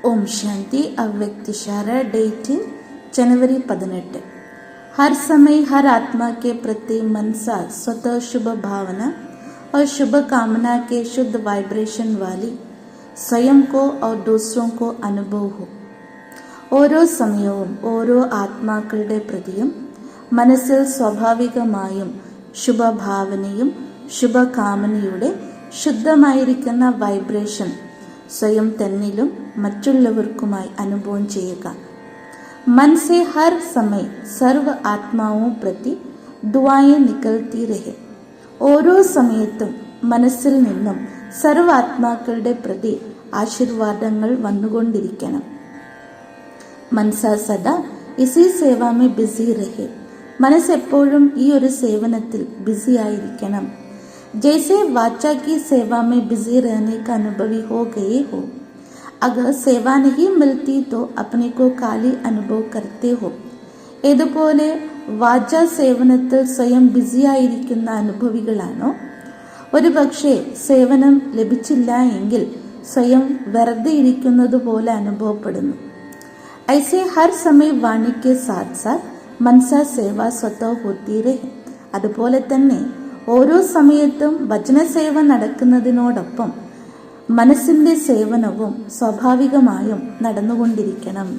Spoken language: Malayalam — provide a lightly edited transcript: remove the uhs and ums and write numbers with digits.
ओम शांति। अव्यक्त इशारा। डेट जनवरी 18। हर समय हर आत्मा के प्रति मन सा स्वतः शुभ भावना और शुभ कामना के शुद्ध वाइब्रेशन वाली स्वयं को और दूसरों को अनुभव हो। ഓരോ സമയവും ഓരോ ആത്മാക്കളുടെ പ്രതിയും മനസ്സിൽ സ്വാഭാവികമായും ശുഭഭാവനയും ശുഭകാമനയുടെ ശുദ്ധമായിരിക്കുന്ന വൈബ്രേഷൻ സ്വയം തന്നിലും മറ്റുള്ളവർക്കുമായി അനുഭവം ചെയ്യുക. मन से हर समय सर्व ആത്മാവും പ്രതി ദുആയെ നികൽത്തി രഹെ. ഓരോ സമയത്തും മനസ്സിൽ നിന്നും സർവ ആത്മാക്കളുടെ പ്രതി ആശീർവാദങ്ങൾ വന്നുകൊണ്ടിരിക്കണം. മനസ്സാ സദാ ഇസി സേവാമേ ബിസി രഹെ. മനസ്സ് എപ്പോഴും ഈ ഒരു സേവനത്തിൽ ബിസി ആയിരിക്കണം. जैसे वाचा की सेवा में बिजी रहने का अनुभवी हो गए हो, अगर सेवा नहीं मिलती तो अपने को खाली अनुभव करते हो. ഇതുപോലെ വാച സേവനത്തിൽ സ്വയം ബിസിയായിരിക്കുന്ന അനുഭവികളാണോ? ഒരു പക്ഷേ സേവനം ലഭിച്ചില്ല എങ്കിൽ സ്വയം വെറുതെ ഇരിക്കുന്നത് പോലെ അനുഭവപ്പെടുന്നു. ऐसे हर समय वाणी के साथ साथ मनसा सेवा स्वतः होती रहे. അതുപോലെ തന്നെ ഓരോ സമയത്തും വചനസേവ നടക്കുന്നതിനോടൊപ്പം മനസ്സിന്റെ സേവനവും സ്വാഭാവികമായും നടന്നുകൊണ്ടിരിക്കണം.